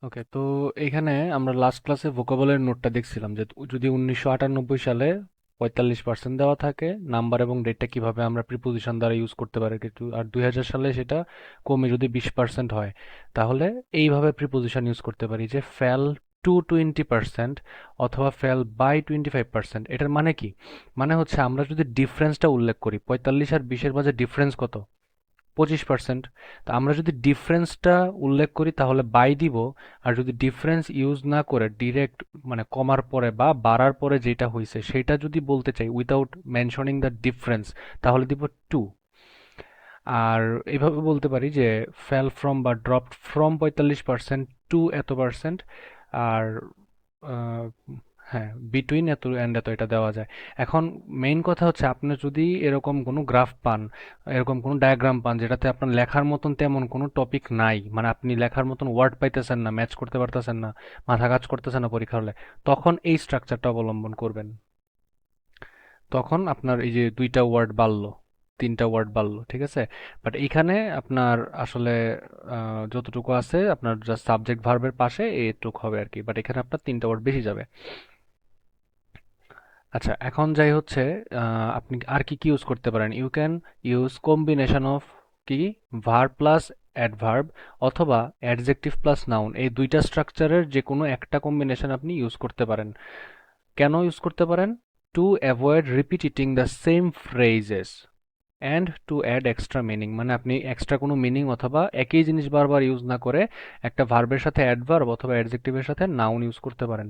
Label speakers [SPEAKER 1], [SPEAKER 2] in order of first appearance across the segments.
[SPEAKER 1] ওকে, তো এখানে আমরা লাস্ট ক্লাসে ভোকাবুলারি নোটটা দেখছিলাম যে যদি 1998 সালে 45% দেওয়া থাকে নাম্বার এবং ডেটটা কিভাবে আমরা প্রিপোজিশন দ্বারা ইউজ করতে পারি কিন্তু, আর 2000 সালে সেটা কমে যদি 20% হয়, তাহলে এইভাবে প্রিপোজিশন ইউজ করতে পারি যে ফেল টু 20% অথবা ফেল বাই 25%। এটার মানে কি? মানে হচ্ছে আমরা যদি ডিফারেন্সটা উল্লেখ করি, 45 আর 20-এর মাঝে ডিফারেন্স কত? 25%। তো আমরা যদি ডিফারেন্সটা উল্লেখ করি তাহলে বাই দিব, আর যদি ডিফারেন্স ইউজ না করে ডিরেক্ট মানে কমার পরে বা বাড়ার পরে যেটা হয়েছে সেটা যদি বলতে চাই উইদাউট মেনশনিং দ্য ডিফারেন্স, তাহলে দিব টু। আর এইভাবে বলতে পারি যে ফেল ফ্রম বা ড্রপ ফ্রম 45% টু এত পার্সেন্ট। আর আহ, হ্যাঁ, বিটুইন এত অ্যান্ড এত এটা দেওয়া যায়। এখন মেইন কথা হচ্ছে আপনি যদি এরকম কোনো গ্রাফ পান, এরকম কোনো ডায়াগ্রাম পান যেটাতে আপনার লেখার মতন তেমন কোনো টপিক নাই, মানে আপনি লেখার মতন ওয়ার্ড পাইতেছেন না, ম্যাচ করতে পারতেছেন না, মাথা কাজ করতেছে না পরীক্ষা হলে, তখন এই স্ট্রাকচারটা অবলম্বন করবেন। তখন আপনার এই যে দুইটা ওয়ার্ড বাড়লো, তিনটা ওয়ার্ড বাড়লো, ঠিক আছে। বাট এইখানে আপনার আসলে যতটুকু আছে আপনার জাস্ট সাবজেক্ট ভার্বের পাশে এইটুক হবে আর কি, বাট এখানে আপনার তিনটা ওয়ার্ড বেশি যাবে। আচ্ছা, এখন যাই হচ্ছে আপনি আর কি কি ইউজ করতে পারেন? You can use combination of কি ভার্ব প্লাস অ্যাডভার্ব অথবা অ্যাডজেক্টিভ প্লাস নাউন, এই দুইটা স্ট্রাকচারের যে কোনো একটা কম্বিনেশন আপনি ইউজ করতে পারেন। কেন ইউজ করতে পারেন? To avoid repeating the same phrases and to add extra meaning, মানে আপনি এক্সট্রা কোনো মিনিং অথবা একই জিনিস বারবার ইউজ না করে একটা ভার্বের সাথে অ্যাডভার্ব অথবা অ্যাডজেক্টিভের সাথে নাউন ইউজ করতে পারেন।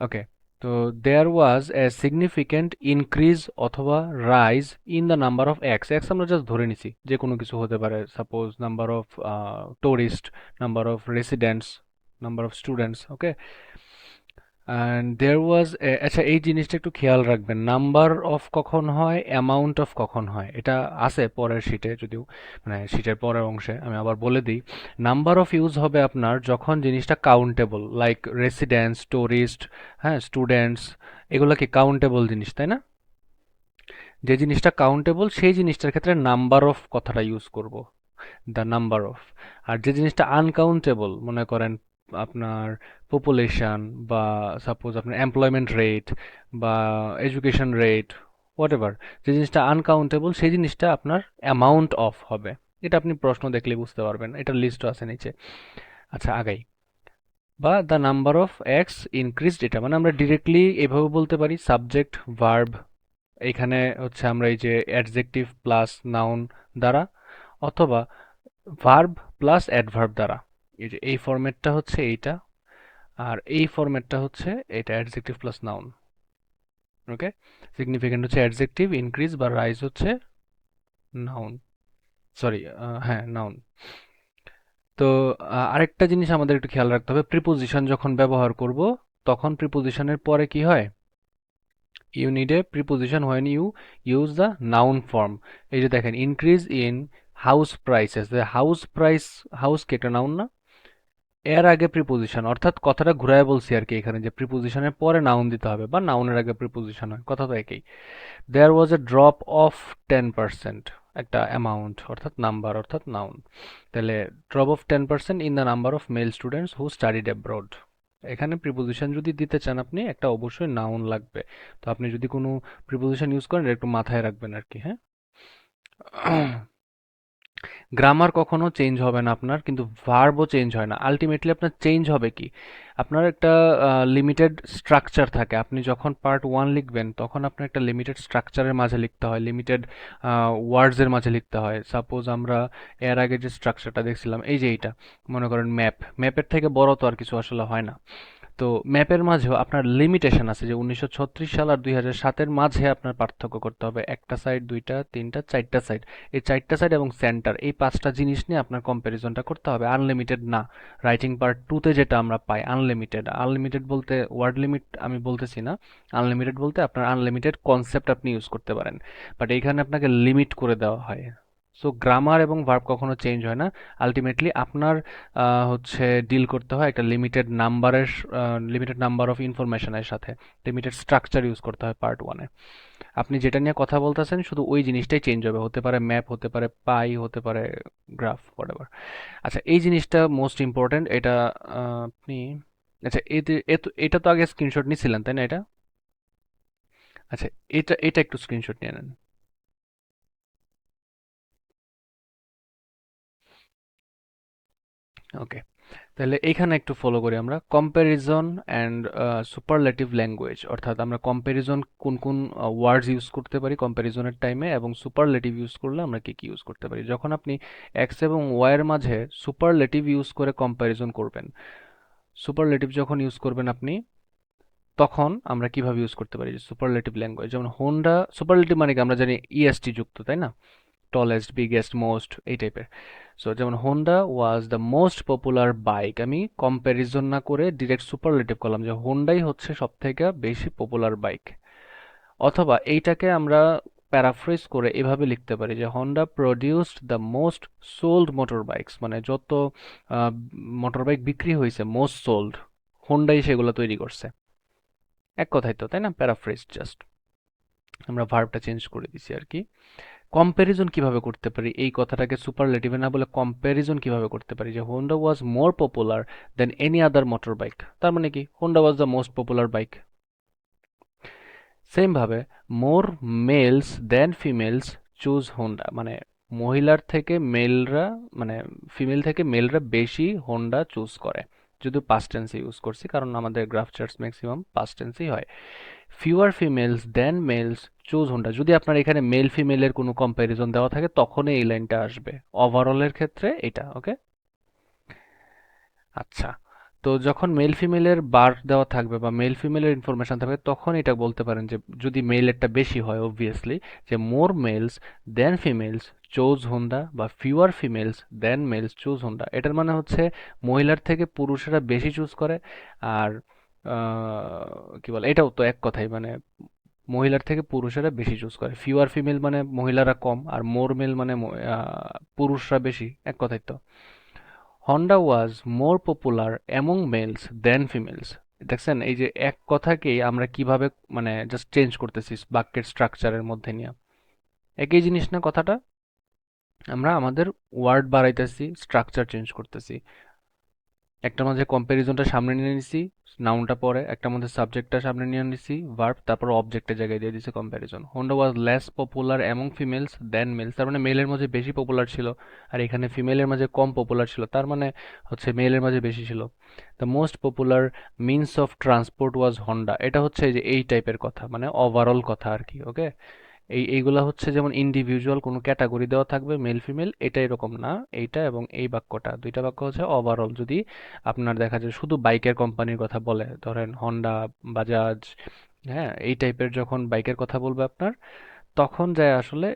[SPEAKER 1] ওকে, তো there was a significant increase অথবা rise in the number of x. X আমরা জাস্ট ধরে নিছি, যে কোনো কিছু হতে পারে, suppose number of tourist, number of residents, number of students. Okay, and there was, আচ্ছা এই জিনিসটা একটু খেয়াল রাখবেন, নাম্বার অফ কখন হয়, অ্যামাউন্ট অফ কখন হয়, এটা আছে পরের শিটে, যদিও মানে শিটের পরের অংশে আমি আবার বলে দিই। নাম্বার অফ ইউজ হবে আপনার যখন জিনিসটা কাউন্টেবল, লাইক রেসিডেন্টস, টুরিস্ট, হ্যাঁ, স্টুডেন্টস, এগুলো কি কাউন্টেবল জিনিস, তাই না? যে জিনিসটা কাউন্টেবল সেই জিনিসটার ক্ষেত্রে নাম্বার অফ কথাটা ইউজ করব, দ্য নাম্বার অফ। আর যে জিনিসটা আনকাউন্টেবল, মনে করেন আপনার পপুলেশন, বা সাপোজ আপনার এমপ্লয়মেন্ট রেট বা এডুকেশন রেট, হোয়াট এভার, যে জিনিসটা আনকাউন্টেবল সেই জিনিসটা আপনার অ্যামাউন্ট অফ হবে। এটা আপনি প্রশ্ন দেখলে বুঝতে পারবেন, এটার লিস্টও আছে নিচে। আচ্ছা, আগাই। বা the number of x increased, এটা মানে আমরা ডিরেক্টলি এভাবে বলতে পারি সাবজেক্ট ভার্ব, এখানে হচ্ছে আমরা এই যে অ্যাডজেক্টিভ প্লাস নাউন দ্বারা, অথবা ভার্ব প্লাস অ্যাডভার্ব দ্বারা। এই যে এই ফরম্যাটটা হচ্ছে এইটা, আর এই ফরম্যাটটা হচ্ছে এটা অ্যাডজেক্টিভ প্লাস নাউন। ওকে, সিগনিফিক্যান্ট হচ্ছে অ্যাডজেক্টিভ, ইনক্রিজ বা রাইজ হচ্ছে নাউন, সরি, হ্যাঁ নাউন। তো আরেকটা জিনিস আমাদের একটু খেয়াল রাখতে হবে, প্রিপোজিশন যখন ব্যবহার করব তখন প্রিপোজিশনের পরে কি হয়? You need a preposition when you use the noun form. এই যে দেখেন, increase in house prices, house price, house কি একটা নাউন না? এর আগে প্রিপোজিশন, অর্থাৎ কথাটা ঘুরায় বলছি আর কি, এখানে যে প্রিপোজিশনের পরে নাউন দিতে হবে বা নাউনের আগে প্রিপোজিশন হয়, কথা তো একই। দেয়ার ওয়াজ এ ড্রপ অফ 10%, একটা অ্যামাউন্ট অর্থাৎ নাম্বার অর্থাৎ নাউন। তাহলে drop of 10% in the number of male students who studied abroad. এখানে প্রিপোজিশন যদি দিতে চান আপনি, একটা অবশ্যই নাউন লাগবে। তো আপনি যদি কোনো প্রিপোজিশন ইউজ করেন এটা একটু মাথায় রাখবেন আর কি, হ্যাঁ। গ্রামার কখনো চেঞ্জ হবে না আপনার, কিন্তু ভার্বও চেঞ্জ হয় না। আলটিমেটলি আপনার চেঞ্জ হবে কি, আপনার একটা লিমিটেড স্ট্রাকচার থাকে। আপনি যখন পার্ট ওয়ান লিখবেন তখন আপনার একটা লিমিটেড স্ট্রাকচারের মাঝে লিখতে হয়, লিমিটেড ওয়ার্ডসের মাঝে লিখতে হয়। সাপোজ আমরা এর আগে যে স্ট্রাকচারটা দেখছিলাম, এই যে এইটা, মনে করেন ম্যাপ, ম্যাপের থেকে বড় তো আর কিছু আসলে হয় না। তো ম্যাপের মাঝেও আপনার লিমিটেশন আছে, যে 1936 সাল আর 2007-এর মাঝে আপনার পার্থক্য করতে হবে, একটা সাইড, দুইটা, তিনটা, চারটা সাইড, এই চারটা সাইড এবং সেন্টার, এই পাঁচটা জিনিস নিয়ে আপনার কম্প্যারিজনটা করতে হবে, আনলিমিটেড না। রাইটিং পার্ট টুতে যেটা আমরা পাই আনলিমিটেড, আনলিমিটেড বলতে ওয়ার্ড লিমিট আমি বলতেছি না, আনলিমিটেড বলতে আপনার আনলিমিটেড কনসেপ্ট আপনি ইউজ করতে পারেন, বাট এইখানে আপনাকে লিমিট করে দেওয়া হয়। সো গ্রামার এবং ভার্ব কখনো চেঞ্জ হয় না। আলটিমেটলি আপনার হচ্ছে ডিল করতে হয় একটা লিমিটেড নাম্বার অফ ইনফরমেশনের সাথে, লিমিটেড স্ট্রাকচার ইউজ করতে হয় পার্ট ওয়ানে। আপনি যেটা নিয়ে কথা বলতেছেন শুধু ওই জিনিসটাই চেঞ্জ হবে, হতে পারে ম্যাপ, হতে পারে পাই, হতে পারে গ্রাফ, হোয়াটএভার। আচ্ছা, এই জিনিসটা মোস্ট ইম্পর্টেন্ট। এটা আপনি, আচ্ছা এটা তো আগে স্ক্রিনশট নিছিলেন তাই না এটা? আচ্ছা, এটা একটু স্ক্রিনশট নিয়ে নেন। ওকে, তাহলে এইখানে একটু ফলো করি আমরা কম্প্যারিজন অ্যান্ড সুপারলেটিভ ল্যাঙ্গুয়েজ, অর্থাৎ আমরা কম্প্যারিজন কোন কোন ওয়ার্ডস ইউজ করতে পারি কম্প্যারিজনের টাইমে, এবং সুপারলেটিভ ইউজ করলে আমরা কি কি ইউজ করতে পারি। যখন আপনি এক্স এবং ওয়াই এর মাঝে সুপারলেটিভ ইউজ করে কম্প্যারিজন করবেন, সুপারলেটিভ যখন ইউজ করবেন আপনি, তখন আমরা কিভাবে ইউজ করতে পারি সুপারলেটিভ ল্যাঙ্গুয়েজ। যেমন হোন্ডা, সুপারলেটিভ মানে কি আমরা জানি ইএসটি যুক্ত, তাই না? টলেস্ট, বিগেস্ট, মোস্ট, এই টাইপের। সো যেমন Honda was the most popular bike, আমি কম্প্যারিজন না করে ডিরেক্ট সুপারলেটিভ করলাম যে হোন্ডাই হচ্ছে সব থেকে বেশি পপুলার বাইক। অথবা এইটাকে আমরা প্যারাফ্রেজ করে এভাবে লিখতে পারি যে Honda produced the most sold motor bikes, মানে যত মোটর বাইক বিক্রি হয়েছে মোস্ট সোল্ড, হোন্ডাই সেগুলো তৈরি করছে। এক কথাই তো, তাই না? প্যারাফ্রেজ জাস্ট, আমরা ভার্বটা চেঞ্জ করে দিছি আর কি। কম্প্যারিজন কিভাবে করতে পারি এই কথাটাকে সুপারলেটিভে না বলে কম্প্যারিজন কিভাবে করতে পারি যে Honda was more popular than any other motor bike, তার মানে কি Honda was the most popular bike. Same ভাবে more males than females choose Honda, মানে মহিলার থেকে মেলরা, মানে ফিমেল থেকে মেলরা বেশি হোন্ডা চুজ করে। যদিও পাস্ট টেন্সে ইউজ করছি কারণ আমাদের গ্রাফ চার্টস ম্যাক্সিমাম পাস্ট টেন্সেই হয়। Fewer females than মেলস choose Honda, যদি আপনার এখানে মেল ফিমেলের কোনো কম্প্যারিজন দেওয়া থাকে তখনই এই লাইনটা আসবে, ওভারঅলের ক্ষেত্রে এটা। ওকে, আচ্ছা। তো যখন মেল ফিমেলের বার দেওয়া থাকবে বা মেল ফিমেলের ইনফরমেশন থাকবে তখন এটা বলতে পারেন যে যদি মেলেরটা বেশি হয় অবভিয়াসলি, যে মোর males than females choose Honda, বা fewer females than মেলস choose Honda. এটার মানে হচ্ছে মহিলার থেকে পুরুষেরা বেশি চুজ করে। আর কি বলে, এটাও তো এক কথাই, মানে মহিলার থেকে পুরুষেরা বেশি চুজ করে। ফিউয়ার ফিমেল মানে মহিলারা কম, আর মোর মেল মানে পুরুষরা বেশি, এক কথাই তো। হন্ডা ওয়াজ more popular among মেলস than females. দেখছেন এই যে এক কথাকেই আমরা কিভাবে মানে জাস্ট চেঞ্জ করতেছি বাক্যের স্ট্রাকচারের মধ্যে নিয়ে। একই জিনিস না কথাটা, আমরা আমাদের ওয়ার্ড বাড়াইতেছি, স্ট্রাকচার চেঞ্জ করতেছি। একটার মধ্যে কম্প্যারিজনটা সামনে নিয়ে নিছি, নাউনটা পরে, একটার মধ্যে সাবজেক্টটা সামনে নিয়ে নিছি, ভার্ব, তারপর অবজেক্টের জায়গায় দিয়ে দিছি comparison. Honda was less popular among females than males, তার মানে মেলের মাঝে বেশি পপুলার ছিল, আর এখানে ফিমেলের মাঝে কম পপুলার ছিল, তার মানে হচ্ছে মেলের মাঝে বেশি ছিল। The most popular means of transport was Honda, এটা হচ্ছে এই যে এই টাইপের কথা, মানে ওভারঅল কথা আর কি। ওকে, এইগুলা হচ্ছে যেমন ইন্ডিভিজুয়াল কোনো ক্যাটাগরি দেওয়া থাকবে মেল ফিমেল, এটা এরকম না। এইটা এবং এই বাক্যটা, দুইটা বাক্য হচ্ছে ওভারঅল। যদি আপনার দেখা যায় শুধু বাইকের কোম্পানির কথা বলে, ধরেন হন্ডা, বাজাজ, হ্যাঁ, এই টাইপের যখন বাইকের কথা বলবে আপনার, তখন যায় আসলে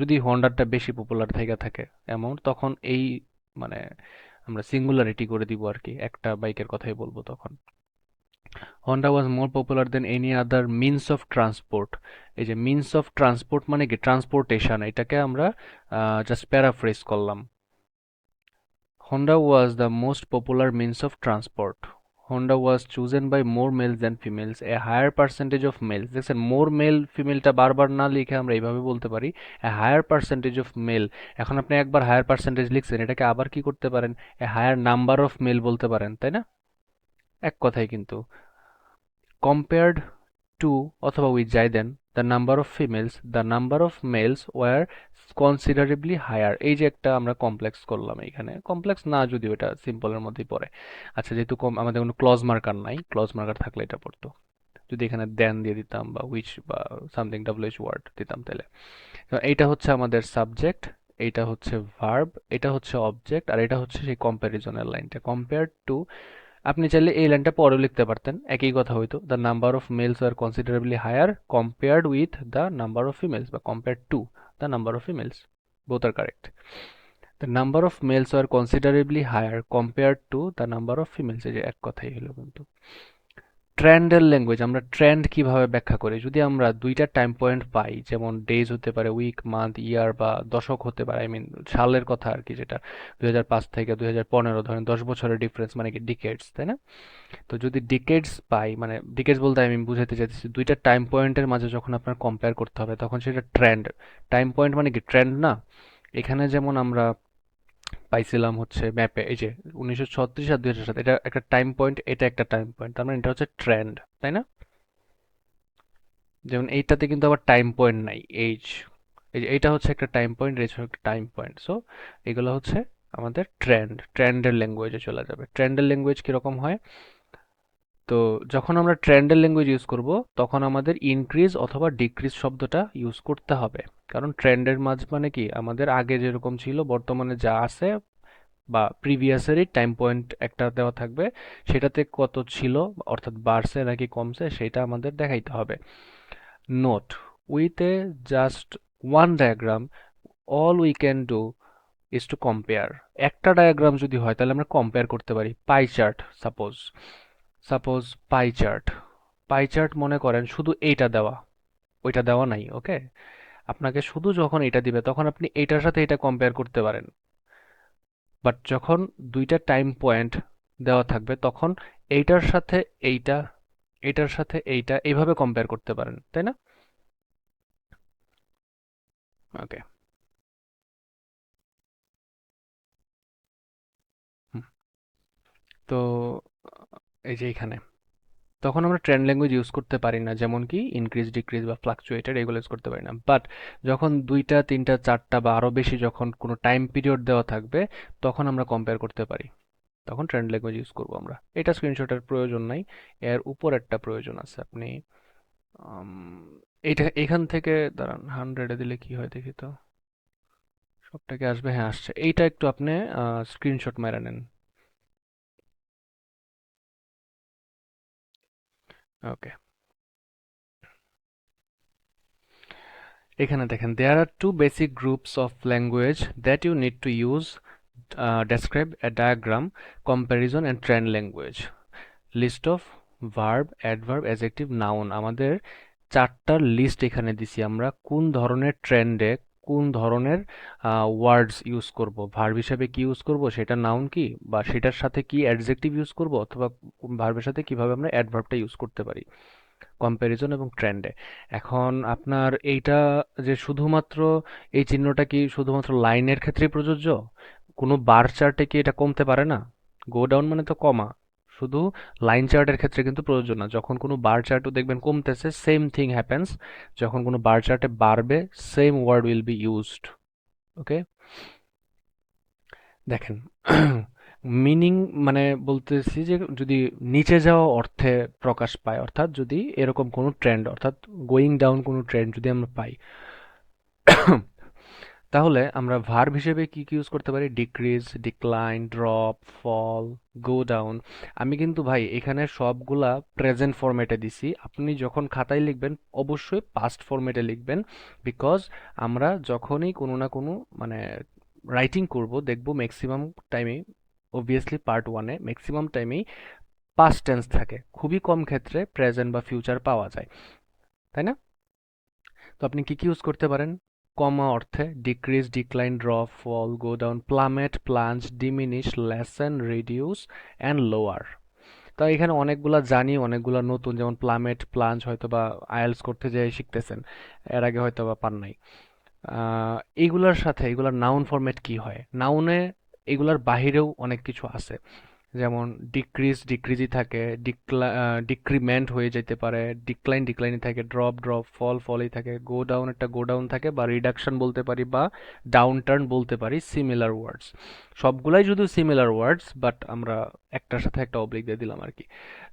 [SPEAKER 1] যদি হন্ডারটা বেশি পপুলার থেকে থাকে এমন, তখন এই মানে আমরা সিঙ্গুলারিটি করে দিব আর কি, একটা বাইকের কথাই বলবো তখন। Honda was more popular than any other means of transport. এই যে মিনস অফ ট্রান্সপোর্ট মানে কি ট্রান্সপোর্টেশন, এটাকে আমরা জাস্ট প্যারাফ্রেজ করলাম। Honda was the most popular means of transport. Honda was chosen by more males than females, a higher percentage of males. দেখছেন more mail ফিমেলটা বারবার না লিখে আমরা এইভাবে বলতে পারি a higher percentage of male. এখন আপনি একবার হায়ার পার্সেন্টেজ লিখছেন, এটাকে আবার কি করতে পারেন, a higher number of male বলতে পারেন, তাই না? এক কথাই কিন্তু। কম্পেয়ার্ড টু অথবা উইথ যাই then the number of males were considerably higher, এই যে একটা আমরা কমপ্লেক্স করলাম, এখানে কমপ্লেক্স না যদিও এটা সিম্পলের মধ্যেই পড়ে। আচ্ছা, যেহেতু আমাদের কোনো ক্লজ মার্কার নাই, ক্লজ মার্কার থাকলে এটা পড়তো, যদি এখানে দেন দিয়ে দিতাম বা উইচ বা সামথিং ডাব্লিউএইচ ওয়ার্ড দিতাম তাহলে। তো এইটা হচ্ছে আমাদের সাবজেক্ট, এইটা হচ্ছে ভার্ব, এটা হচ্ছে অবজেক্ট, আর এটা হচ্ছে সেই কম্প্যারিজনের লাইনটা কম্পেয়ার টু। আপনি চাইলে এই লাইনটা পরেও লিখতে পারতেন, একই কথা হইতো, the number of males are considerably higher compared with the number of females, বা compared to the number of females, both are correct. The number of males are considerably higher compared to the number of females, এই যে এক কথাই হলো কিন্তু। ট্রেন্ডের language, আমরা trend কিভাবে ব্যাখ্যা করি? যদি আমরা দুইটা টাইম পয়েন্ট পাই, যেমন ডেজ হতে পারে, উইক, মান্থ, ইয়ার বা দশক হতে পারে, আই মিন সালের কথা আর কি, যেটা 2005 থেকে 2015, ধরেন 10 বছরের ডিফারেন্স মানে কি ডিকেডস, তাই না? তো যদি ডিকেডস পাই, মানে ডিকেডস বলতে আমি বুঝাতে চাইতেছি দুইটা টাইম পয়েন্টের মাঝে যখন আপনার কম্পেয়ার করতে হবে তখন সেটা ট্রেন্ড। টাইম পয়েন্ট মানে কি ট্রেন্ড না? এখানে যেমন আমরা পাইছিলাম হচ্ছে ম্যাপে এই যে 1936 আর 2007, এটা একটা টাইম পয়েন্ট, এটা একটা টাইম পয়েন্ট, তার মানে এটা হচ্ছে ট্রেন্ড, তাই না? যেমন এইটাতে কিন্তু আবার টাইম পয়েন্ট নাই, এইজ, এই যে এইটা হচ্ছে একটা টাইম পয়েন্ট, এইজ হচ্ছে একটা টাইম পয়েন্ট। সো এগুলো হচ্ছে আমাদের ট্রেন্ডের ল্যাঙ্গুয়েজে চলে যাবে। ট্রেন্ডের ল্যাঙ্গুয়েজ কিরকম হয়? তো যখন আমরা ট্রেন্ডের ল্যাঙ্গুয়েজ ইউজ করব তখন আমাদের ইনক্রিজ অথবা ডিক্রিজ শব্দটা ইউজ করতে হবে। কারণ ট্রেন্ডের মাঝ মানে কি আমাদের আগে যেরকম ছিল বর্তমানে যা আছে বা প্রিভিয়াসেরই টাইম পয়েন্ট একটা দেওয়া থাকবে, সেটাতে কত ছিল, অর্থাৎ বাড়ছে নাকি কমছে সেটা আমাদের দেখাইতে হবে। Note: with a just one diagram all we can do is to compare. একটা ডায়াগ্রাম যদি হয় তাহলে আমরা কম্পেয়ার করতে পারি। Pie chart, suppose suppose pie chart, pie chart মনে করেন শুধু এইটা দেওয়া, ওইটা দেওয়া নাই, ওকে? আপনাকে শুধু যখন এটা দিবে তখন আপনি এইটার সাথে এটা কম্পেয়ার করতে পারেন। বাট যখন দুইটা টাইম পয়েন্ট দেওয়া থাকবে তখন এইটার সাথে এইটা, এটার সাথে এইটা, এইভাবে কম্পেয়ার করতে পারেন, তাই না? ওকে। তো এই যে এখানে তখন আমরা ট্রেন্ড ল্যাঙ্গুয়েজ ইউজ করতে পারি না, যেমন কি ইনক্রিজ, ডিক্রিজ বা ফ্লাকচুয়েটেড, এগুলো ইউজ করতে পারি না। বাট যখন দুইটা, তিনটা, চারটা বা আরো বেশি যখন কোনো টাইম পিরিয়ড দেওয়া থাকবে তখন আমরা কম্পেয়ার করতে পারি, তখন ট্রেন্ড ল্যাঙ্গুয়েজ ইউজ করবো আমরা। এটা স্ক্রিনশটের প্রয়োজন নাই, এর উপর একটা প্রয়োজন আছে। আপনি আম, এইটা এখান থেকে দাঁড়ান, 100-এ দিলে কি হয় দেখি তো, সবটাকে আসবে, হ্যাঁ আসছে। এইটা একটু আপনি স্ক্রিনশট মেরে নেন। ওকে, এখানে দেখেন, there are two basic groups of language that you need to use, describe a diagram, comparison and trend language, list of verb, adverb, adjective, noun। আমাদের চারটার লিস্ট এখানে দিছি আমরা, কোন ধরনের ট্রেন্ডে কোন ধরনের ওয়ার্ডস ইউজ করব, ভার্ব হিসাবে কি ইউজ করব, সেটা নাউন কি, বা সেটার সাথে কি অ্যাডজেক্টিভ ইউজ করব, অথবা ভার্বের সাথে কিভাবে আমরা অ্যাডভার্বটা ইউজ করতে পারি, কম্প্যারিজন এবং ট্রেন্ডে। এখন আপনার এইটা যে শুধুমাত্র এই চিহ্নটা কি শুধুমাত্র লাইনের ক্ষেত্রেই প্রযোজ্য? কোনো বার চার্টে কি এটা কমতে পারে না? গো ডাউন মানে তো কমা, শুধু লাইন চার্টের ক্ষেত্রে কিন্তু প্রযোজ্য না। যখন কোনো বার চার্টও দেখবেন কমতেছে, সেম থিং হ্যাপেন্স যখন কোনো বার চার্টে বাড়বে, same word will be used. Okay, দেখেন, মিনিং মানে বলতেছি যে যদি নিচে যাওয়া অর্থে প্রকাশ পায়, অর্থাৎ যদি এরকম কোনো ট্রেন্ড, অর্থাৎ গোয়িং ডাউন কোনো ট্রেন্ড যদি আমরা পাই, তাহলে আমরা ভার্ব হিসেবে কি কি ইউজ করতে পারি? Decrease, decline, drop, fall, go down. আমি কিন্তু ভাই এখানে সবগুলা প্রেজেন্ট ফরম্যাটে দিছি, আপনি যখন খাতায় লিখবেন অবশ্যই পাস্ট ফরম্যাটে লিখবেন। বিকজ আমরা যখনই কোনো না কোনো মানে রাইটিং করব দেখব ম্যাক্সিমাম টাইমে, অবভিয়াসলি পার্ট ওয়ানে ম্যাক্সিমাম টাইমেই পাস্ট টেন্স থাকে, খুবই কম ক্ষেত্রে প্রেজেন্ট বা ফিউচার পাওয়া যায়, তাই না? তো আপনি কি কি ইউজ করতে পারেন? কমা অর্থে decrease, decline, drop, fall, go down, plummet, plunge, diminish, lessen, reduce and lower. তো এখানে অনেকগুলা জানি, অনেকগুলা নতুন, যেমন প্লামেট, প্লাঞ্জ হয়তো বা আইএলটিএস করতে যেয়ে শিখতেছেন, এর আগে হয়তো বা পান নাই। এইগুলার সাথে এগুলার নাউন ফরম্যাট কি হয়? নাউনে এগুলার বাহিরেও অনেক কিছু আছে, যেমন ডিক্রিজ ডিক্রিজই থাকে, ডিক্রিমেন্ট হয়ে যেতে পারে, ডিক্লাইন ডিক্লাইনই থাকে, ড্রপ ড্রপ, ফল ফলই থাকে, গো ডাউন একটা গো ডাউন থাকে, বা রিডাকশন বলতে পারি বা ডাউন টার্ন বলতে পারি, সিমিলার ওয়ার্ডস। সবগুলাই শুধু সিমিলার ওয়ার্ডস, বাট আমরা একটার সাথে একটা অবলিক দিয়ে দিলাম আর কি।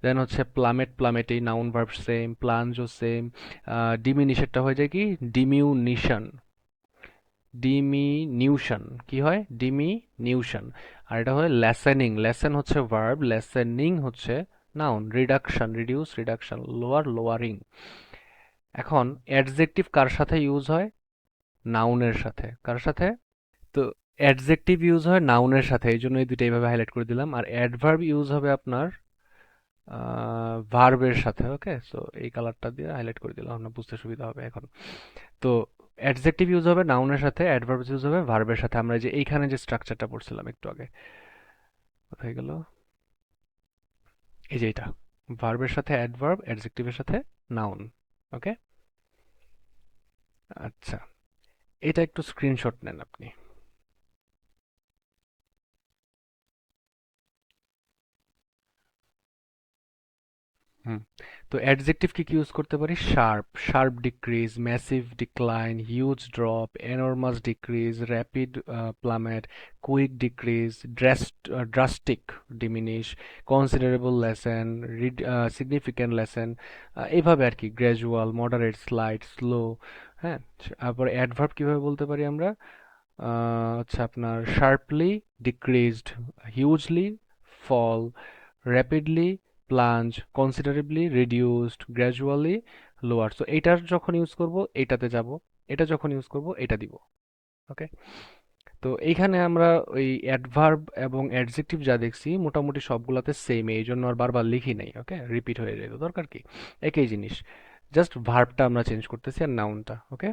[SPEAKER 1] দেন হচ্ছে প্লামেট, প্লামেটেই নাউন ভার্ব সেম, প্লাঞ্জও সেম। ডিমিনিশেরটা হয়ে যায় কি ডিমিউনিশন, ডিমিনিউশন কি হয়? ডিমিনিউশন। আর এটা হয় লেসেনিং, লেসেন হচ্ছে ভার্ব, লেসেনিং হচ্ছে noun, reduction, reduce, reduction, lower, lowering. এখন অ্যাডজেক্টিভ কার সাথে ইউজ হয়? নাউনের সাথে। কার সাথে? তো অ্যাডজেক্টিভ ইউজ হয় নাউনের সাথে, এই জন্য এই দুটো এইভাবে হাইলাইট করে দিলাম। আর অ্যাডভার্ব ইউজ হবে আপনার ভার্বের সাথে। ওকে, সো এই কালারটা দিয়ে হাইলাইট করে দিলাম, আপনার বুঝতে সুবিধা হবে এখন। তো অ্যাডজেক্টিভ ইউজ হবে নাউনের সাথে, অ্যাডভার্ব ইউজ হবে ভার্বের সাথে। আমরা যে এইখানে যে স্ট্রাকচারটা পড়ছিলাম একটু আগে, কোথায় গেল, এই যে এটা, ভার্বের সাথে অ্যাডভার্ব, অ্যাডজেক্টিভের সাথে নাউন। ওকে, আচ্ছা, এটা একটু স্ক্রিনশট নেন আপনি। হুম, তো অ্যাডজেক্টিভ কি কি ইউজ করতে পারি? Sharp, sharp decrease, massive decline, huge drop, enormous decrease, rapid plummet, quick decrease, drastic diminish, considerable lessen, significant lessen, এইভাবে আর কি, গ্র্যাজুয়াল, মডারেট, স্লাইড, স্লো। হ্যাঁ, তারপরে অ্যাডভার্ব কিভাবে বলতে পারি আমরা? হচ্ছে আপনার sharply decreased, hugely fall, rapidly plunge, considerably reduced, gradually lower. So এইটার যখন ইউজ করব এইটাতে যাব, এটা যখন ইউজ করব এটা দিব। ওকে, তো এইখানে আমরা ওই অ্যাডভার্ব এবং অ্যাডজেক্টিভ যা দেখছি মোটামুটি সবগুলাতে সেম, এই জন্য আর বারবার লিখি নাই। ওকে, রিপিট হয়ে যায় তো দরকার কি, একই জিনিস, জাস্ট ভার্বটা আমরা চেঞ্জ করতেছি আর নাউনটা। ওকে,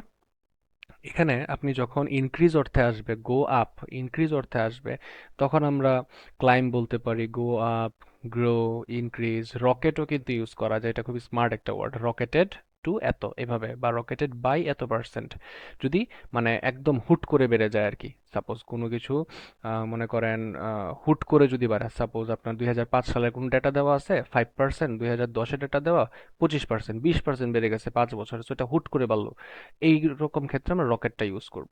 [SPEAKER 1] এখানে আপনি যখন ইনক্রিজ অর্থে আসবে, গো আপ, ইনক্রিজ অর্থে আসবে, তখন আমরা ক্লাইম বলতে পারি, গো আপ, গ্রো, ইনক্রিজ। রকেটও কিন্তু ইউজ করা যায়, এটা খুবই স্মার্ট একটা ওয়ার্ড, রকেটেড টু এত, এভাবে, বা রকেটেড বাই এত পার্সেন্ট। যদি মানে একদম হুট করে বেড়ে যায় আর কি, সাপোজ কোনো কিছু মনে করেন হুট করে যদি বাড়ে, সাপোজ আপনার 2005 সালের কোনো ডেটা দেওয়া আছে 5%, 2010-এর ডেটা দেওয়া 25%, 20% বেড়ে গেছে 5 বছরে, so এটা হুট করে বাড়লো, এই রকম ক্ষেত্রে আমরা রকেটটা ইউজ করব।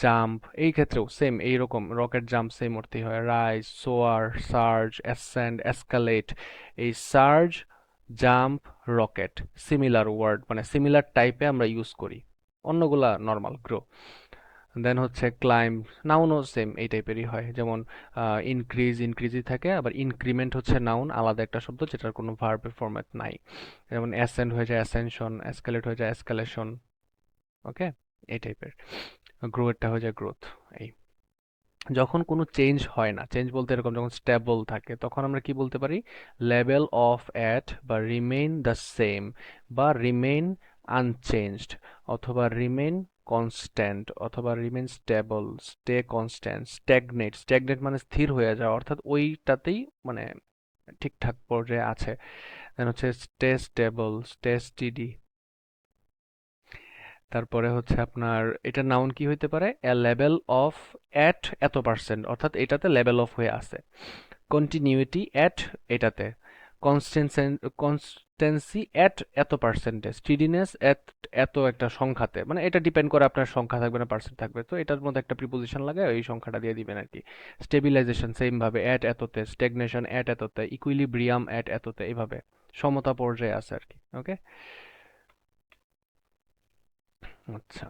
[SPEAKER 1] জাম্প, এই ক্ষেত্রেও সেম এইরকম, রকেট জাম্প সেম অর্থেই হয়। Rise, soar, surge, ascend, escalate. এই surge, jump, rocket similar word, মানে সিমিলার টাইপে আমরা ইউজ করি, অন্যগুলা নর্মাল, গ্রো। দেন হচ্ছে ক্লাইম্ব, নাউনও সেম এই টাইপেরই হয়, যেমন ইনক্রিজ, ইনক্রিজই থাকে, আবার ইনক্রিমেন্ট হচ্ছে নাউন, আলাদা একটা শব্দ যেটার কোনো ভার্বের ফরম্যাট নাই। যেমন অ্যাসেন্ড হয়ে যায় অ্যাসেনশন, এসকালেট হয়ে যায় এসকালেশন। ওকে, এই টাইপের। গ্রোথটা হয়ে যায় গ্রোথ। এই, যখন কোনো চেঞ্জ হয় না, চেঞ্জ বলতে এরকম, যখন স্টেবল থাকে তখন আমরা কি বলতে পারি? লেভেল অফ অ্যাট, বা রিমেইন দ্য সেম, বা রিমেইন আনচেঞ্জড, অথবা রিমেইন কনস্ট্যান্ট, অথবা রিমেইন স্টেবল, স্টে কনস্ট্যান্ট, স্ট্যাগনেট, স্ট্যাগনেট মানে স্থির হয়ে যাওয়া, অর্থাৎ ওইটাতেই মানে ঠিকঠাক পর্যায়ে আছে। দেন হচ্ছে স্টে স্টেবল, স্টে স্টিডি। তারপরে হচ্ছে আপনার এটা নাউন কি হইতে পারে? এ লেভেল অফ এট এত পার্সেন্ট, অর্থাৎ এটাতে লেভেল অফ হয়ে আছে। কন্টিনিউইটি এট, এটাতে কনস্টেন্সি এট এত পার্সেন্টেজ, স্টিডিনেস এট এত একটা সংখ্যাতে, মানে এটা ডিপেন্ড করে আপনার সংখ্যা থাকবে না পার্সেন্ট থাকবে, তো এটার মধ্যে একটা প্রিপোজিশন লাগে, এই সংখ্যাটা দিয়ে দিবেন আর কি। স্টেবিলাইজেশন সেম ভাবে এট এততে, স্ট্যাগনেশন এট এততে, ইকুইলিব্রিয়াম এট এততে, এইভাবে সমতা পর্যায়ে আছে আর কি। ওকে, আচ্ছা।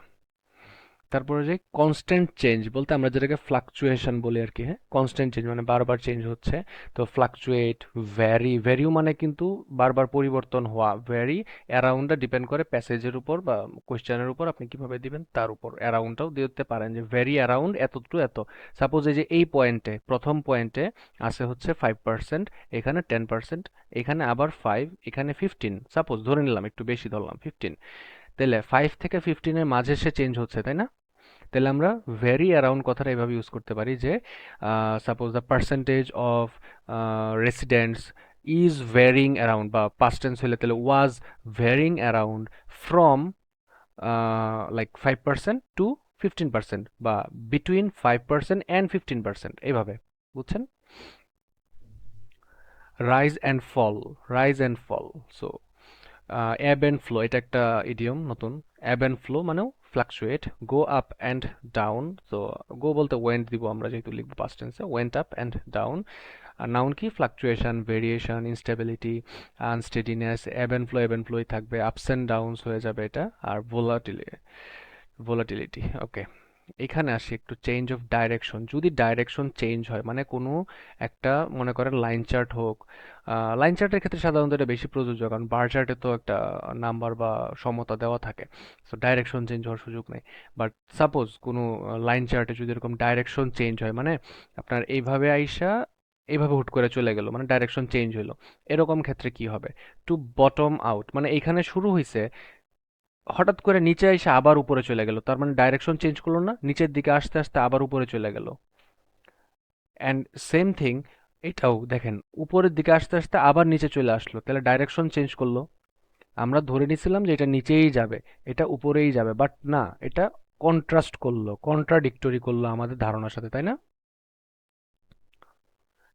[SPEAKER 1] তারপরে যে কনস্ট্যান্ট চেঞ্জ বলতে আমরা যেটাকে ফ্লাকচুয়েশন বলি আর কি, হ্যাঁ, কনস্ট্যান্ট চেঞ্জ মানে বারবার চেঞ্জ হচ্ছে। তো ফ্লাকচুয়েট, ভ্যারি, ভ্যারিও মানে কিন্তু বারবার পরিবর্তন হওয়া, ভ্যারি অ্যারাউন্ডটা ডিপেন্ড করে প্যাসেজের উপর বা কোয়েশ্চেনের উপর আপনি কিভাবে দিবেন তার উপর, অ্যারাউন্ডটাও দিতে পারেন, যে ভ্যারি অ্যারাউন্ড এত টু এত। সাপোজ এই যে এই পয়েন্টে, প্রথম পয়েন্টে আছে হচ্ছে 5%, এখানে 10%, এখানে আবার 5, এখানে 15, সাপোজ ধরে নিলাম, একটু বেশি ধরলাম 15, তাহলে 5 থেকে 15-এর মাঝে সে চেঞ্জ হচ্ছে, তাই না? তাহলে আমরা ভেরি অ্যারাউন্ড কথাটা এভাবে ইউজ করতে পারি যে suppose the percentage of residents is varying around, বা পাস্ট টেন্স হইলে তাহলে was varying around from like 5% to 15%, বা বিটুইন 5% অ্যান্ড 15%, এইভাবে, বুঝছেন? Rise and fall, rise and fall. So ebb and flow, এটা একটা ইডিয়ম নতুন। অ্যাব অ্যান্ড ফ্লো মানেও fluctuate, go up and down. So go বলতে ওয়েন্ট দিব আমরা, যেহেতু লিখবো পাস্ট টেন্সে, went up and down. R noun কি? Fluctuation, variation, instability, unsteadiness. Ebb and flow, ebb and ফ্লোই থাকবে, আপস অ্যান্ড ডাউনস হয়ে যাবে এটা। আর ভোলাটিলিটি। ওকে, এখানে আসি একটু চেঞ্জ অফ ডাইরেকশন। যদি ডাইরেকশন চেঞ্জ হয়, মানে কোনো একটা, মনে করেন লাইন চার্ট হোক, লাইন চার্টের ক্ষেত্রে সাধারণত এটা বেশি প্রযোজ্য, কারণ বার চার্টে তো একটা নাম্বার বা সমতা দেওয়া থাকে, সো ডাইরেকশন চেঞ্জ হওয়ার সুযোগ নেই। বাট সাপোজ কোনো লাইন চার্টে যদি এরকম ডাইরেকশন চেঞ্জ হয়, মানে আপনার এইভাবে আইসা এইভাবে হুট করে চলে গেল, মানে ডাইরেকশন চেঞ্জ হইলো। এরকম ক্ষেত্রে কি হবে? টু বটম আউট, মানে এইখানে শুরু হইছে, হঠাৎ করে নিচে এসে আবার উপরে চলে গেল, তার মানে ডাইরেকশন চেঞ্জ করলো না, নিচের দিকে আস্তে আস্তে আবার উপরে চলে গেল। অ্যান্ড সেম থিং, এটাও দেখেন উপরের দিকে আস্তে আস্তে আবার নিচে চলে আসলো, তাহলে ডাইরেকশন চেঞ্জ করলো। আমরা ধরে নিছিলাম যে এটা নিচেই যাবে, এটা উপরেই যাবে, বাট না, এটা কন্ট্রাস্ট করলো, কন্ট্রাডিক্টরি করলো আমাদের ধারণার সাথে, তাই না?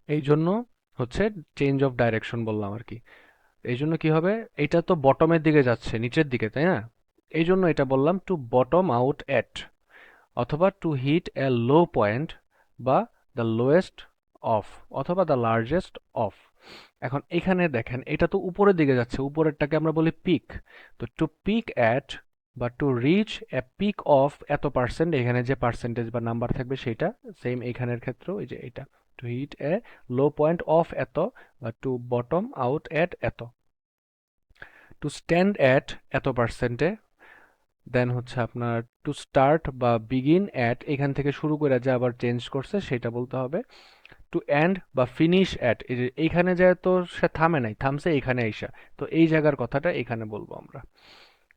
[SPEAKER 1] এই জন্য হচ্ছে চেঞ্জ অফ ডাইরেকশন বললাম আর কি। এই জন্য কি হবে, এটা তো বটমের দিকে যাচ্ছে, নিচের দিকে, তাই না? এই জন্য এটা বললাম টু বটম আউট এট, অথবা two hit a low point, বা দ্য লোয়েস্ট অফ, অথবা দ্য লার্জেস্ট অফ। এখন এখানে দেখেন এটা তো উপরের দিকে যাচ্ছে, উপরেরটাকে আমরা বলি পিক। তো টু পিক অ্যাট বা to reach A peak of এত পার্সেন্ট, এখানে যে পার্সেন্টেজ বা নাম্বার থাকবে সেটা সেম এখানের ক্ষেত্রেও, এই যে এটা to hit a low point of এত, বা টু বটম আউট এট এত, টু স্ট্যান্ড এট এত পার্সেন্টে। দেন হচ্ছে আপনার টু স্টার্ট বা বিগিন অ্যাট, এখান থেকে শুরু করে যে আবার চেঞ্জ করছে সেটা বলতে হবে। টু এন্ড বা ফিনিশ অ্যাট, এই যে এইখানে যায় তো সে থামে নাই, থামছে এখানে আইসা, তো এই জায়গার কথাটা এখানে বলবো আমরা।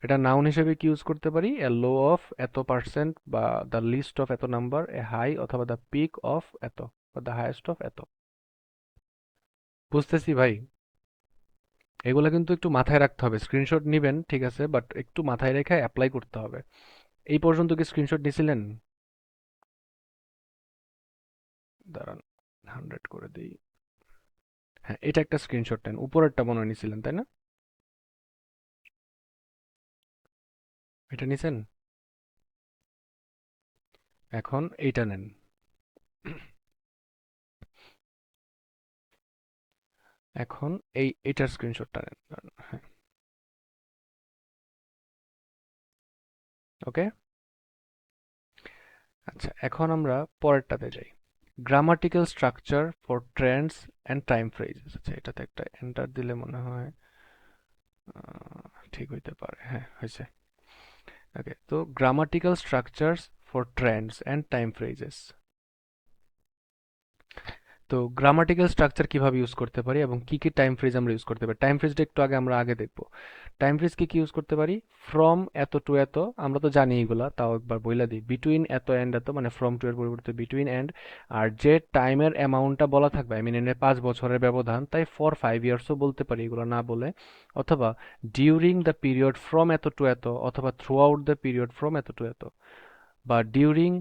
[SPEAKER 1] এটা নাউন হিসেবে কি ইউজ করতে পারি? এ লো অফ এত পার্সেন্ট, বা দ্য লিস্ট অফ এত নাম্বার, এ হাই অথবা দ্য পিক অফ এত, বা দ্য হাইয়েস্ট অফ এত। বুঝতেছি ভাই। এগুলো কিন্তু একটু মাথায় রাখতে হবে, স্ক্রিনশট নিবেন ঠিক আছে, বাট একটু মাথায় রেখে অ্যাপ্লাই করতে হবে। এই পর্যন্ত কি স্ক্রিনশট নিছিলেন? দাঁড়ান, 100 করে দিই। হ্যাঁ, এটা একটা স্ক্রিনশট নেন, উপরেরটা মনে হয় নিছিলেন তাই না? এটা নিছেন? এখন এইটা নেন। এখন এইটার স্ক্রিনশটটা নেন। হ্যাঁ, ওকে। আচ্ছা, এখন আমরা পরেরটাতে যাই। Grammatical structure for Trends and time phrases. আচ্ছা, এটাতে একটা এন্টার দিলে মনে হয় ঠিক হইতে পারে। হ্যাঁ, হয়েছে। ওকে, তো grammatical structures for Trends and time phrases. তো গ্রামাটিক্যাল স্ট্রাকচার কিভাবে ইউজ করতে পারি এবং কি কি টাইম ফ্রেজ আমরা ইউজ করতে পারি, টাইম ফ্রেজটা একটু আগে দেখবো। টাইম ফ্রেজ কি কি ইউজ করতে পারি? ফ্রম এত টু এত, আমরা তো জানি এগুলা, তাও একবার বইলা দিই। বিটুইন এত এন্ড এত, মানে ফ্রম টু এর পরিবর্তে বিটুইন এন্ড। আর যে টাইমের অ্যামাউন্টটা বলা থাকবে, আই মিন এনে 5 বছরের ব্যবধান, তাই ফর 5 ইয়ার্সও বলতে পারি এগুলো না বলে। অথবা ডিউরিং দ্য পিরিয়ড ফ্রম এত টু এত, অথবা throughout the period from এত টু এত, বা during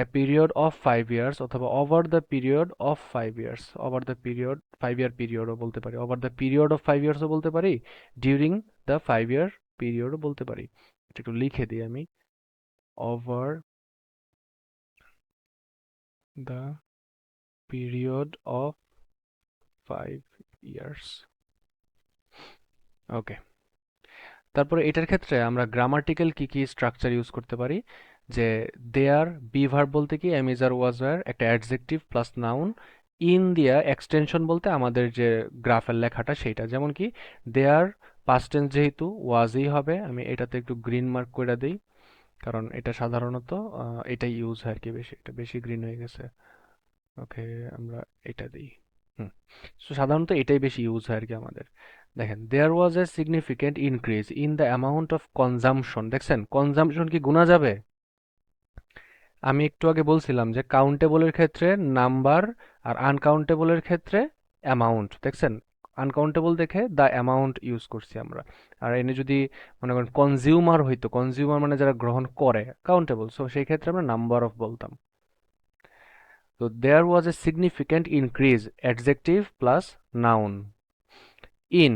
[SPEAKER 1] a period of 5 years, অথবা over the period of 5 years, over the period 5 year পিরিয়ডও বলতে পারি, ওভার দ্য পিরিয়ড অফ 5 ইয়ার্সও বলতে পারি, ডিউরিং দ্য 5 ইয়ার পিরিয়ডও বলতে পারি। এটা একটু লিখে দিই আমি, over the period of 5 years. Okay, তারপরে এটার ক্ষেত্রে আমরা গ্রামাটিক্যাল কি কি স্ট্রাকচার ইউজ করতে পারি, যে দেয়ার, বি ভার্ব বলতে কি am is are was were, একটা অ্যাডজেক্টিভ প্লাস নাউন। ইন দিয়া, এক্সটেনশন বলতে আমাদের যে গ্রাফের লেখাটা সেইটা, যেমন কি দেয়ার পাস্ট টেন্স যেহেতু ওয়াজই হবে, আমি এটাতে একটু গ্রিন মার্ক করে দিই, কারণ এটা সাধারণত এটাই ইউজ হয় আর কি বেশি, এটা বেশি গ্রিন হয়ে গেছে। ওকে, আমরা এটা দিই। হুম, সো সাধারণত এটাই বেশি ইউজ হয় আর কি আমাদের। দেখেন, there was a significant increase in the amount of consumption. দেখছেন কনজাম্পশন কি গুণা যাবে? আমি একটু আগে বলছিলাম যে কাউন্টেবলের ক্ষেত্রে নাম্বার, আর আনকাউন্টেবলের ক্ষেত্রে অ্যামাউন্ট। দেখছেন, আনকাউন্টেবল দেখে দ্য অ্যামাউন্ট ইউজ করছি আমরা। আর এনে যদি মনে করেন কনজিউমার হইতো, কনজিউমার মানে যারা গ্রহণ করে, কাউন্টেবল, সো সেই ক্ষেত্রে আমরা নাম্বার অফ বলতাম। তো there was a significant increase, adjective plus noun. In,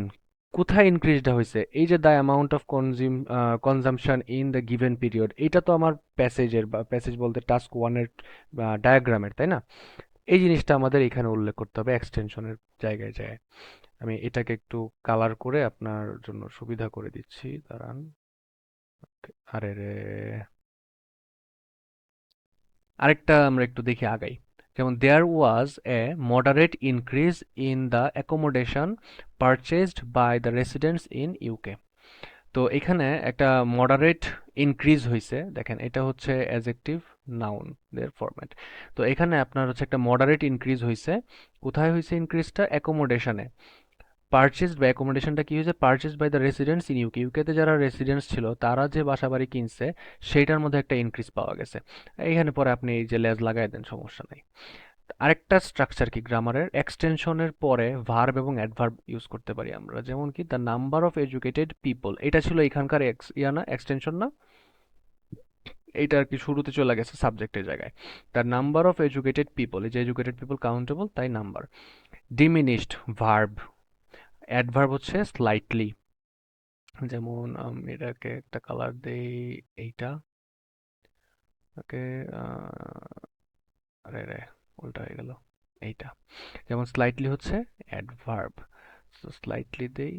[SPEAKER 1] কোথায় ইনক্রিজটা হয়েছে? এই যে the amount of consumption in the given period, এটা তো আমার প্যাসেজের, বা প্যাসেজ বলতে টাস্ক ওয়ানের ডায়াগ্রামের, তাই না? এই জিনিসটা আমাদের এখানে উল্লেখ করতে হবে এক্সটেনশনের জায়গায় যায়। আমি এটাকে একটু কালার করে আপনার জন্য সুবিধা করে দিচ্ছি, দাঁড়ান। আরে রে, আরেকটা আমরা একটু দেখি আগাই। যেমন there was a moderate increase in the accommodation purchased by the residents in UK. তো এখানে একটা মডারেট ইনক্রিজ হয়েছে, দেখেন এটা হচ্ছে অ্যাডজেক্টিভ, নাউন দের ফরম্যাট। তো এখানে আপনার হচ্ছে একটা মডারেট ইনক্রিজ হয়েছে। কোথায় হয়েছে ইনক্রিজটা? অ্যাকোমোডেশনে। পারচেজড বা অ্যাকোমোডেশনটা কি হয়েছে? Purchased by the residents in UK. ইউকেতে যারা রেসিডেন্টস ছিল তারা যে বাসা বাড়ি কিনছে সেইটার মধ্যে একটা ইনক্রিজ পাওয়া গেছে। এইখানে পরে আপনি এই যে লেজ লাগাই দেন, সমস্যা নাই। আরেকটা স্ট্রাকচার কি গ্রামারের, এক্সটেনশনের পরে ভার্ব এবং অ্যাডভার্ব ইউজ করতে পারি আমরা, যেমন কি the number of educated people, এটা ছিল এখানকার এক্সটেনশন না, এইটা আর কি শুরুতে চলে গেছে সাবজেক্টের জায়গায়। The number of educated people, এই যে এডুকেটেড পিপল কাউন্টেবল, তাই নাম্বার। ডিমিনিশড ভার্ব, অ্যাডভার্ব হচ্ছে স্লাইটলি। যেমন এটাকে একটা কালার দেই, এইটা ওকে, আরে রে উল্টা হয়ে গেল, এইটা। যেমন স্লাইটলি হচ্ছে অ্যাডভার্ব, সো স্লাইটলি দেই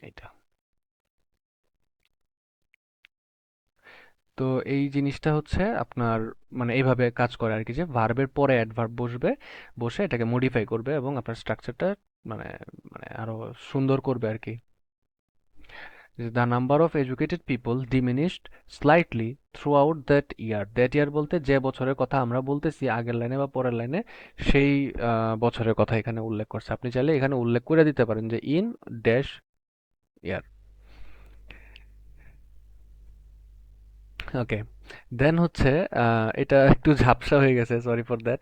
[SPEAKER 1] এইটা। তো এই জিনিসটা হচ্ছে আপনার মানে এইভাবে কাজ করে আর কি, যে ভার্বের পরে অ্যাডভার্ব বসবে, বসে এটাকে মডিফাই করবে এবং আপনার স্ট্রাকচারটা মানে মানে আরো সুন্দর করবে আর কি। The number of educated people diminished slightly throughout that year. That year বলতে যে বছরের কথা আমরা বলতেছি আগের লাইনে বা পরের লাইনে, সেই বছরের কথা এখানে উল্লেখ করছে। আপনি চাইলে এখানে উল্লেখ করে দিতে পারেন যে ইন ড্যাশ ইয়ার। ওকে, দেন হচ্ছে এটা একটু ঝাপসা হয়ে গেছে, সরি ফর দ্যাট।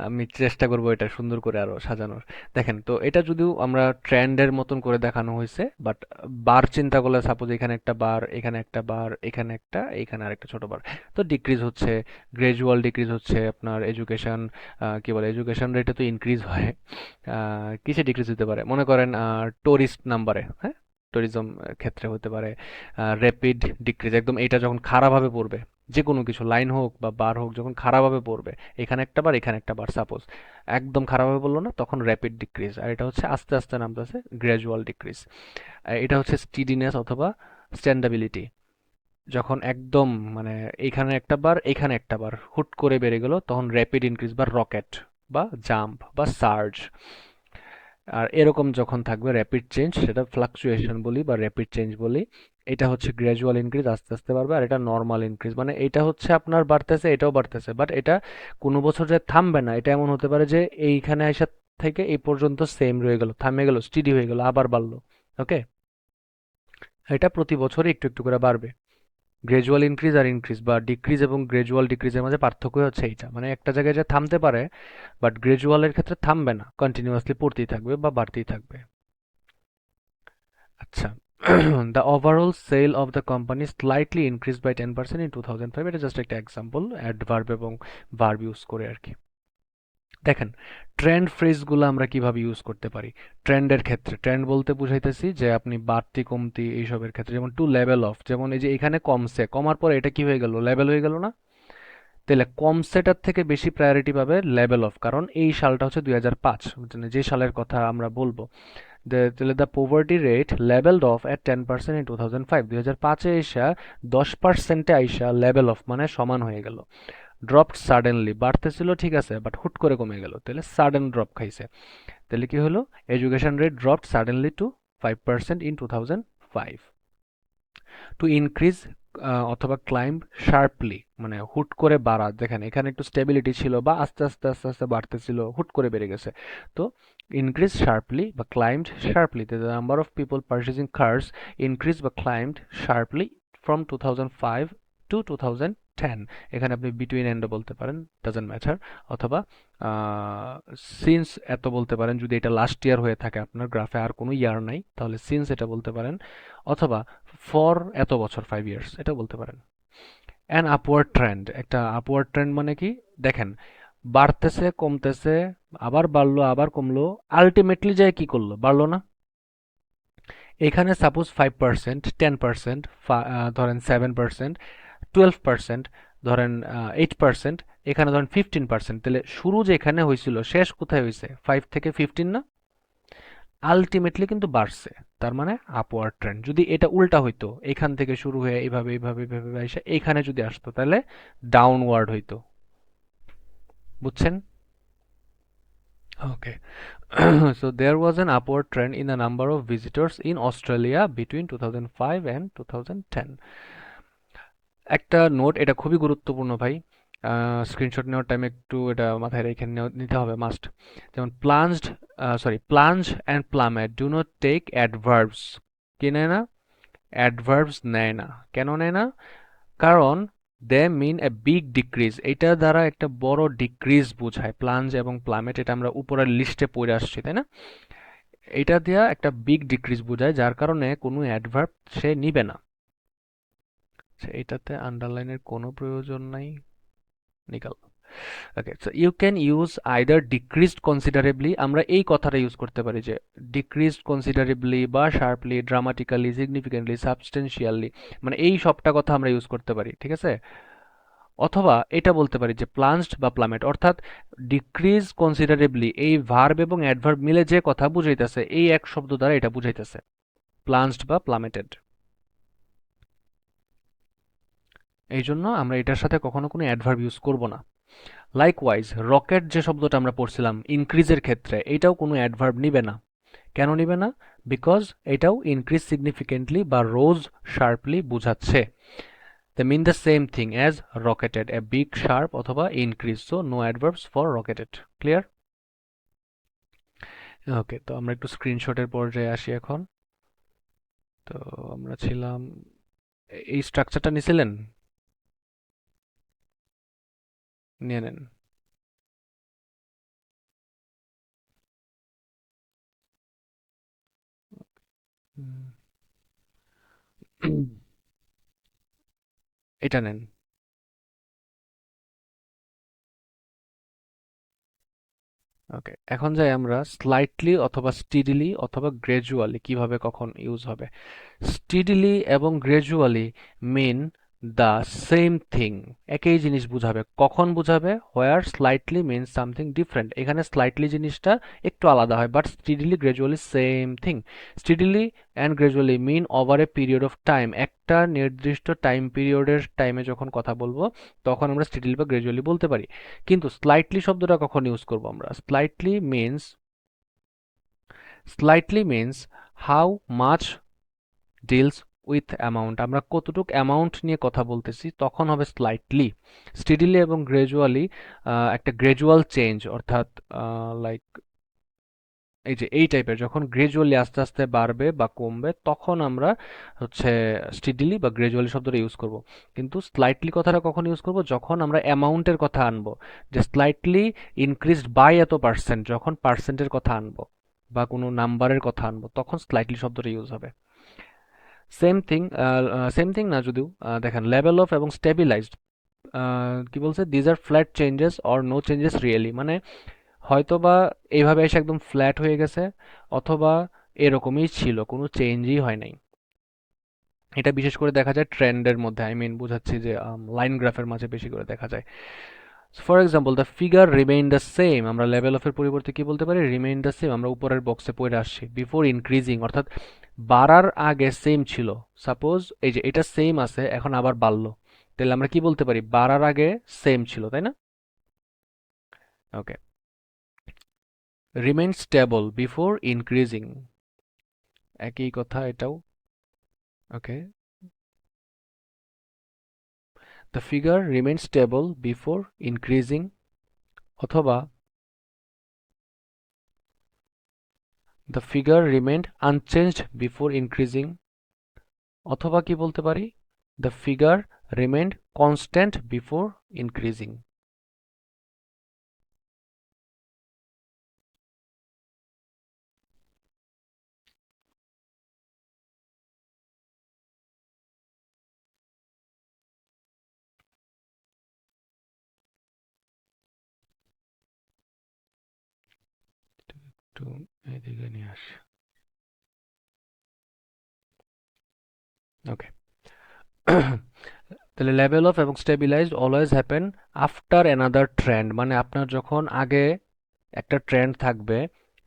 [SPEAKER 1] আমি চেষ্টা করব এটা সুন্দর করে আরো সাজানোর। দেখেন, তো এটা যদিও আমরা ট্রেন্ডের মতন করে দেখানো হয়েছে, বাট বার চিন্তা করলে সাপোজ এখানে একটা বার, এখানে একটা বার, এখানে একটা, এখানে আরেকটা ছোট বার, তো ডিক্রিজ হচ্ছে, গ্রাজুয়াল ডিক্রিজ হচ্ছে। আপনার এডুকেশন কি বলে, এডুকেশন রেটে তো ইনক্রিজ হয়, কিসে ডিক্রিজ হতে পারে? মনে করেন টুরিস্ট নাম্বারে, হ্যাঁ, ট্যুরিজম ক্ষেত্রে হতে পারে। র্যাপিড ডিক্রিজ, একদম এটা যখন খারাপভাবে পড়বে, যে কোনো কিছু লাইন হোক বা বার হোক, যখন খারাপভাবে পড়বে, এখানে একটা বার এখানে একটা বার, সাপোজ একদম খারাপভাবে পড়লো না, তখন র্যাপিড ডিক্রিজ। আর এটা হচ্ছে আস্তে আস্তে নামতেছে, গ্র্যাজুয়াল ডিক্রিজ। এটা হচ্ছে স্টিডিনেস অথবা স্ট্যান্ডাবিলিটি, যখন একদম মানে এখানে একটা বার এখানে একটা বার হুট করে বেড়ে গেল, তখন র্যাপিড ইনক্রিজ বা রকেট বা জাম্প বা সার্জ। আর এরকম যখন থাকবে র্যাপিড চেঞ্জ, সেটা ফ্লাকচুয়েশন বলি বা র্যাপিড চেঞ্জ বলি। এটা হচ্ছে গ্র্যাজুয়াল ইনক্রিজ, আস্তে আস্তে বাড়বে। আর এটা নর্মাল ইনক্রিজ, মানে এটা হচ্ছে আপনার বাড়তেছে, এটাও বাড়তেছে, বাট এটা কোনো বছর যে থামবে না। এটা এমন হতে পারে যে এইখানে আসা থেকে এই পর্যন্ত সেম রয়ে গেল, থামে গেল, স্টিডি হয়ে গেল, আবার বাড়লো। ওকে, এটা প্রতি বছরে একটু একটু করে বাড়বে। গ্রাজুয়াল ইনক্রিজ আর ইনক্রিজ বা ডিক্রিজ এবং গ্রাজুয়াল ডিক্রিজের মাঝে পার্থক্য হচ্ছে এইটা, মানে একটা জায়গায় যে থামতে পারে, বাট গ্রাজুয়ালের ক্ষেত্রে থামবে না, কন্টিনিউয়াসলি পড়তেই থাকবে বা বাড়তেই থাকবে। আচ্ছা, the overall sale of the company slightly increased by 10% in 2005, এটা জাস্ট একটা এক্সাম্পল অ্যাডভার্ব এবং ভার্ব ইউজ করে আর কি। দেখেন, ট্রেন্ড ফ্রেজগুলো আমরা কিভাবে ইউজ করতে পারি ট্রেন্ডের ক্ষেত্রে। ট্রেন্ড বলতে বুঝাইতেছি যে আপনি বাড়তি কমতি এইসবের ক্ষেত্রে, যেমন টু লেভেল অফ, যেমন এই যে এখানে কমছে, কমার পরে এটা কি হয়ে গেল, লেভেল হয়ে গেল না? তাহলে কমসেটার থেকে বেশি প্রায়োরিটি পাবে লেভেল অফ, কারণ এই সালটা হচ্ছে 2005, মানে যে সালের কথা আমরা বলবো। তাহলে the poverty rate levelled of at 10% in 2005, 2005-এ আইসা 10%-এ আইসা লেভেল অফ মানে সমান হয়ে গেল। ড্রপড সাডেনলি, বাড়তেছিল ঠিক আছে, বাট হুট করে কমে গেল, তাহলে সাডেন ড্রপ খাইছে। তাহলে কি হলো, education rate dropped suddenly to 5% in 2005। To increase অথবা ক্লাইম্ব শার্পলি, মানে হুট করে বাড়া। দেখেন এখানে একটু স্টেবিলিটি ছিল বা আস্তে আস্তে আস্তে আস্তে বাড়তেছিল, হুট করে বেড়ে গেছে। তো ইনক্রিজ শার্পলি বা climbed sharply, the number of people purchasing cars increase বা ক্লাইম্বড শার্পলি ফ্রম 2005 টু 2010। এখানে আপনি বিটুইন এন্ডও বলতে পারেন, ডাজন্ট ম্যাটার। অথবা সিন্স এত বলতে পারেন, যদি এটা লাস্ট ইয়ার হয়ে থাকে, আপনার গ্রাফে আর কোনো ইয়ার নাই, তাহলে সিন্স এটা বলতে পারেন। অথবা ফর এত বছর, 5 ইয়ার্স, এটা বলতে পারেন। অ্যান আপওয়ার্ড ট্রেন্ড, একটা আপওয়ার্ড ট্রেন্ড মানে কি? দেখেন, বাড়তেছে কমতেছে, আবার বাড়লো আবার কমলো, আলটিমেটলি যায় কি করলো, বাড়লো না? এখানে সাপোজ 5%, 10%, ধরেন 7%, 12%, ধরেন 8%, এখানে ধরেন 15%, তাহলে শুরু যেখানে হয়েছিল শেষ কোথায় হয়েছে, 5 থেকে 15 না? আলটিমেটলি কিন্তু বাড়ছে, তার মানে আপওয়ার্ড ট্রেন্ড। যদি এটা উল্টা হইতো, এখান থেকে শুরু হয়ে এইভাবে এইভাবে এইভাবে এসে এইখানে যদি আসতো, তাহলে ডাউনওয়ার্ড হইতো। বুঝছেন? ওকে। So there was an upward trend in the number of visitors in Australia between 2005 and 2010. একটা নোট, এটা খুবই গুরুত্বপূর্ণ ভাই। স্ক্রিনশট নেওয়ার টাইমে একটু এটা মাথায় রেখে নিতে হবে মাস্ট। যেমন plunge and plummet do not take adverbs. কি নেয় না? অ্যাডভার্বস নেয় না। কেন নেয় না? কারণ দে মিন এ বিগ ডিক্রিজ, এটা দ্বারা একটা বড় ডিক্রিজ বোঝায়। প্লাঞ্জ এবং প্লামেট, এটা আমরা উপরের লিস্টে পড়ে আসছি, তাই না? এটা দিয়া একটা বিগ ডিক্রিজ বোঝায়, যার কারণে কোনো অ্যাডভার্ব সে নিবে না। আচ্ছা, এটাতে আন্ডারলাইনের কোনো প্রয়োজন নাই। নিকাল। Okay, so you can use either decreased considerably, আমরা এই কথাটা ইউজ করতে পারি যে ডিক্রিজড কনসিডারেবলি বা শার্পলি, ড্রামাটিক্যালি, সিগনিফিকেন্টলি, সাবস্টেন্সিয়ালি, মানে এই সবটা কথা আমরা ইউজ করতে পারি, ঠিক আছে? অথবা এটা বলতে পারি যে প্লাঞ্জড বা প্লামেট, অর্থাৎ ডিক্রিজ কনসিডারেবলি এই ভার্ব এবং অ্যাডভার্ব মিলে যে কথা বুঝাইতেছে, এই এক শব্দ দ্বারা এটা বুঝাইতেছে, প্লাঞ্জড বা প্লামেটেড। এই জন্য আমরা এটার সাথে কখনো কোনো অ্যাডভার্ব ইউজ করব না। লাইকওয়াইজ রকেট যে শব্দটা আমরা পড়ছিলাম ইনক্রিজের ক্ষেত্রে, এটাও কোনো অ্যাডভার্ব নিবে না। কেন নিবে না? বিকজ এটাও ইনক্রিজ সিগনিফিকেন্টলি বা রোজ শার্পলি বোঝাচ্ছে। They mean the same thing as rocketed, a big sharp অথবা increase, so no adverbs for rocketed. Clear? ওকে, তো আমরা একটু স্ক্রিনশটের পর্যায়ে আসি এখন। তো আমরা ছিলাম, এই স্ট্রাকচারটা নিছিলেন? নিয়ে নেন। এটা নেন। ওকে, এখন যাই আমরা স্লাইটলি অথবা স্টিডিলি অথবা গ্রেজুয়ালি কিভাবে কখন ইউজ হবে। স্টিডিলি এবং gradually mean the same thing, একই জিনিস বুঝাবে। কখন বুঝাবে? Where slightly means something different, এখানে স্লাইটলি জিনিসটা একটু আলাদা হয়, but steadily gradually same thing. Steadily and gradually mean over a period of time, একটা নির্দিষ্ট টাইম পিরিয়ডের টাইমে যখন কথা বলবো তখন আমরা স্টিডিলি বা গ্রেজুয়ালি বলতে পারি। কিন্তু স্লাইটলি শব্দটা কখন ইউজ করবো আমরা? Slightly means how much deals with amount, আমরা কতটুক অ্যামাউন্ট নিয়ে কথা বলতেছি তখন হবে স্লাইটলি। স্টিডিলি এবং গ্রেজুয়ালি একটা গ্রেজুয়াল চেঞ্জ, অর্থাৎ লাইক এই যে এই টাইপের, যখন গ্রেজুয়ালি আস্তে আস্তে বাড়বে বা কমবে তখন আমরা হচ্ছে স্টিডিলি বা গ্রেজুয়ালি শব্দটা ইউজ করব। কিন্তু স্লাইটলি কথাটা কখন ইউজ করব? যখন আমরা অ্যামাউন্টের কথা আনবো, যে স্লাইটলি ইনক্রিজড বাই এত পার্সেন্ট, যখন পার্সেন্টের কথা আনবো বা কোনো নাম্বারের কথা আনবো তখন স্লাইটলি শব্দটা ইউজ হবে। সেম থিং না যদিও, দেখেন লেভেল অফ এবং স্টেবিলাইজড, কি বলছে? These are flat changes or no changes really, মানে হয়তোবা এইভাবে এসে একদম ফ্ল্যাট হয়ে গেছে, অথবা এরকমই ছিল, কোনো চেঞ্জই হয় নাই। এটা বিশেষ করে দেখা যায় ট্রেন্ডের মধ্যে, আই মিন বুঝাচ্ছি যে লাইন গ্রাফের মাঝে বেশি করে দেখা যায়। For example, the figure remain the same, আমরা লেভেল অফের পরিবর্তে কি বলতে পারি? রিমেইন দ্য সেম, আমরা উপরের বক্সে পড়ে আসছি। বিফোর ইনক্রিজিং, অর্থাৎ বাড়ার আগে সেম ছিল। সাপোজ এই যে এটা সেম আছে, এখন আবার বাড়লো, তাহলে আমরা কি বলতে পারি? বাড়ার আগে সেম ছিল, তাই না? Okay, remain stable before increasing, একই কথা এটাও। Okay, the figure remain stable before increasing, অথবা the figure remained unchanged before increasing, অথবা কি বলতে পারি? The figure remained constant before increasing. একটু এদিকে নিয়ে আসি। ওকে, তাহলে লেভেল অফ এবং stabilised always happen after another trend, মানে আপনার যখন আগে একটা ট্রেন্ড থাকবে,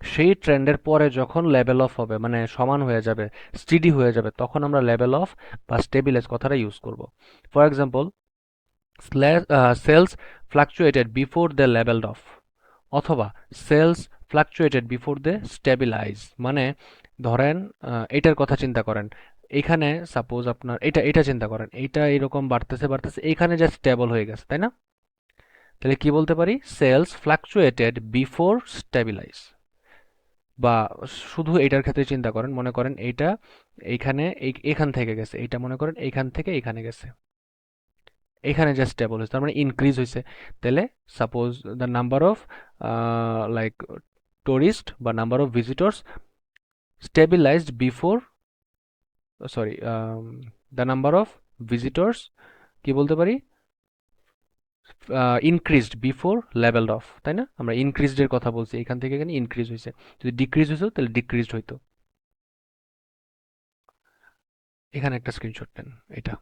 [SPEAKER 1] সেই ট্রেন্ডের পরে যখন লেভেল অফ হবে, মানে সমান হয়ে যাবে, স্টিডি হয়ে যাবে, তখন আমরা লেভেল অফ বা স্টেবিলাইজ কথাটা ইউজ করব। For example, sales fluctuated before they levelled off, অথবা sales fluctuated before they stabilise, মানে ধরেন এটার কথা চিন্তা করেন, এখানে সাপোজ আপনার এটা এটা চিন্তা করেন, এইটা এরকম বাড়তেছে বাড়তেছে, এখানে যা স্টেবল হয়ে গেছে, তাই না? তাহলে কি বলতে পারি? Sales fluctuated before stabilize. বা শুধু এটার ক্ষেত্রে চিন্তা করেন, মনে করেন এইটা এইখানে এখান থেকে গেছে, এইটা মনে করেন এইখান থেকে এখানে গেছে, এখানে যা স্টেবল হয়েছে, তার মানে ইনক্রিজ হয়েছে। তাহলে suppose the number of like tourist বা number of visitors stabilised before, sorry, the number of visitors কি বলতে পারি? ইনক্রিজড বিফোর লেভেলড অফ, তাই না? আমরা ইনক্রিজড এর কথা বলছি, এখান থেকে এখানে ইনক্রিজ হয়েছে। যদি ডিক্রিজ হয়েছে তাহলে ডিক্রিজড হইতো। এখানে একটা স্ক্রিনশট নেন এটা।